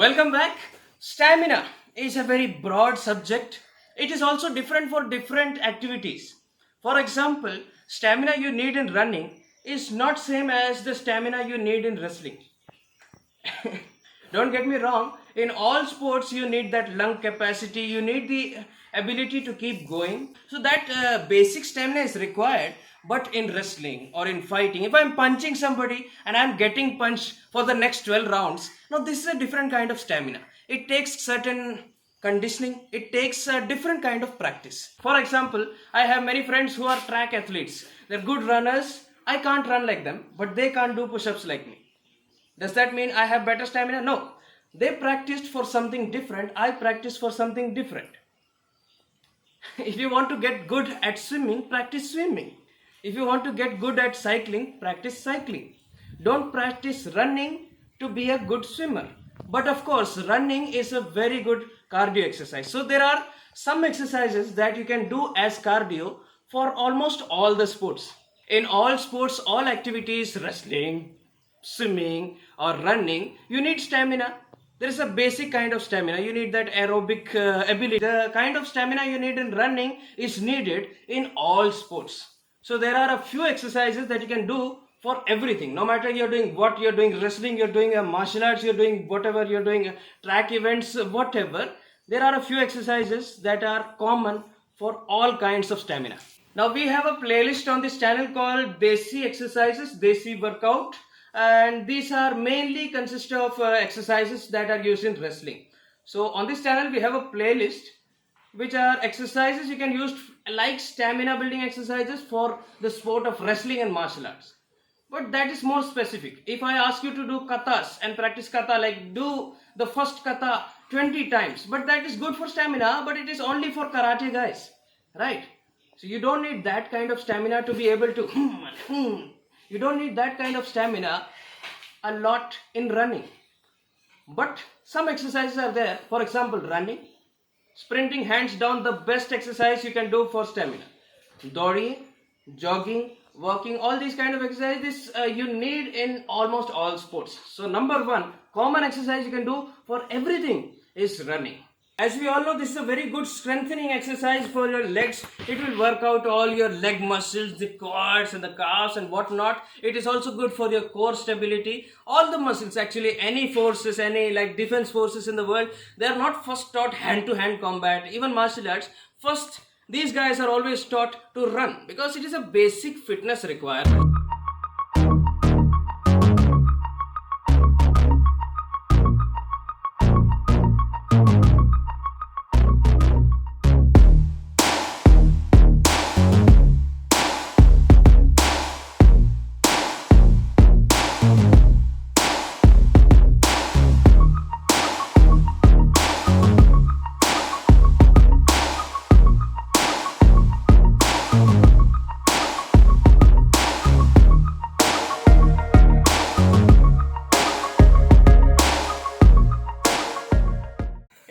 Welcome back. Stamina is a very broad subject. It is also different for different activities. For example, stamina you need in running is not same as the stamina you need in wrestling. Don't get me wrong, in all sports you need that lung capacity, you need the ability to keep going. So that basic stamina is required. But in wrestling or in fighting, if I'm punching somebody and I'm getting punched for the next 12 rounds, now this is a different kind of stamina. It takes certain conditioning, it takes a different kind of practice. For example, I have many friends who are track athletes. They're good runners. I can't run like them, but they can't do push-ups like me. Does that mean I have better stamina? No. They practiced for something different. I practice for something different. If you want to get good at swimming, practice swimming. If you want to get good at cycling, practice cycling. Don't practice running to be a good swimmer. But of course, running is a very good cardio exercise. So there are some exercises that you can do as cardio for almost all the sports. In all sports, all activities, wrestling, swimming or running, you need stamina. There is a basic kind of stamina. You need that aerobic ability. The kind of stamina you need in running is needed in all sports. So there are a few exercises that you can do for everything. No matter you're doing what, you're doing wrestling, you're doing martial arts, you're doing whatever, you're doing track events, whatever. There are a few exercises that are common for all kinds of stamina. Now we have a playlist on this channel called Desi Exercises, Desi Workout, and these are mainly consist of exercises that are used in wrestling. So on this channel we have a playlist which are exercises you can use like stamina building exercises for the sport of wrestling and martial arts. But that is more specific. If I ask you to do katas and practice kata, like do the first kata 20 times, but that is good for stamina, but it is only for karate guys, right? So you don't need that kind of stamina to be able to you don't need that kind of stamina a lot in running. But some exercises are there. For example, running, sprinting, hands down the best exercise you can do for stamina. Dori, jogging, walking, all these kind of exercises you need in almost all sports. So number one common exercise you can do for everything is running. As we all know, this is a very good strengthening exercise for your legs. It will work out all your leg muscles, the quads and the calves and whatnot. It is also good for your core stability. All the muscles, actually, any forces, any like defense forces in the world, they are not first taught hand-to-hand combat. Even martial arts, first these guys are always taught to run because it is a basic fitness requirement.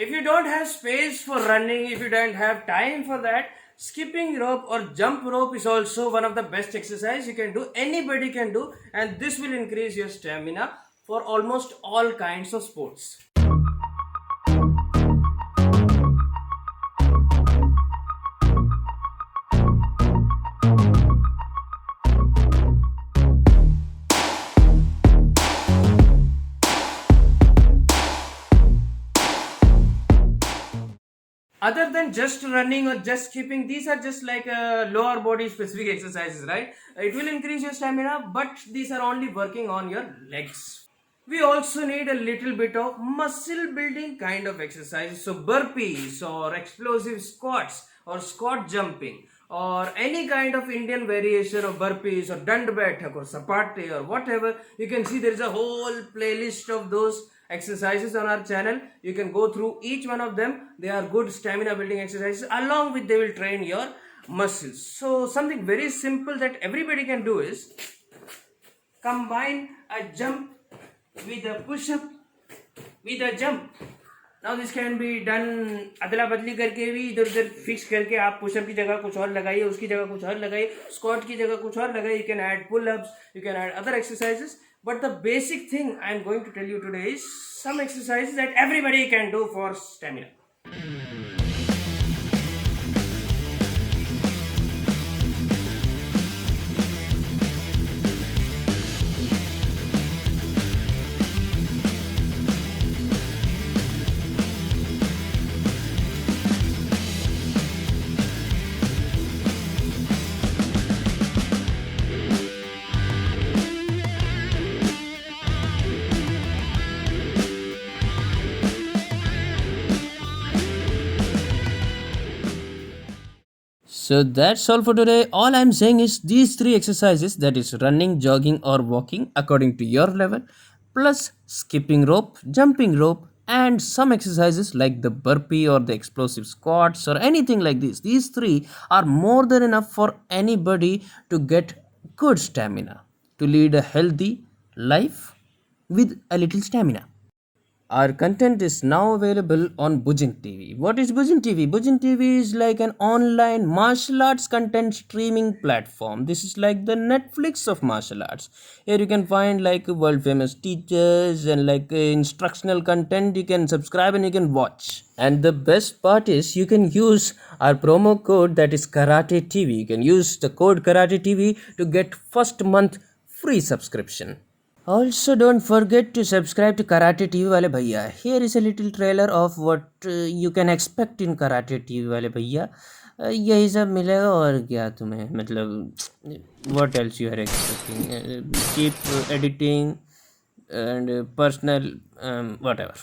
If you don't have space for running, if you don't have time for that, skipping rope or jump rope is also one of the best exercise you can do. Anybody can do, and this will increase your stamina for almost all kinds of sports. Other than just running or just skipping, these are just like lower body specific exercises, right? It will increase your stamina, but these are only working on your legs. We also need a little bit of muscle building kind of exercise. So burpees or explosive squats or squat jumping or any kind of Indian variation of burpees or dand baithak or sapate or whatever. You can see there is a whole playlist of those exercises on our channel. You can go through each one of them. They are good stamina building exercises, along with they will train your muscles. So something very simple that everybody can do is combine a jump with a push-up with a jump. Now this can be done अदला बदली करके भी, इधर उधर fix करके आप pushup की जगह कुछ और लगाइए, उसकी जगह कुछ और लगाइए, स्क्वाट की जगह कुछ और लगाइए. You can add pull-ups, you can add other exercises, But the basic thing I am going to tell you today is some exercises that everybody can do for stamina. So that's all for today. All I'm saying is these three exercises, that is running, jogging, or walking according to your level, plus skipping rope, jumping rope, and some exercises like the burpee or the explosive squats or anything like this. These three are more than enough for anybody to get good stamina, to lead a healthy life with a little stamina. Our content is now available on Bujin TV. What is Bujin TV? Bujin TV is like an online martial arts content streaming platform. This is like the Netflix of martial arts. Here you can find like world famous teachers and like instructional content. You can subscribe and you can watch. And the best part is you can use our promo code, that is Karate TV. You can use the code Karate TV to get first month free subscription. Also, don't forget to subscribe to Karate TV Wale Bhaiya. Here is a little trailer of what you can expect in Karate TV Wale Bhaiya. यही सब मिलेगा और क्या तुम्हें, मतलब what else you are expecting? Cheap editing and personal whatever.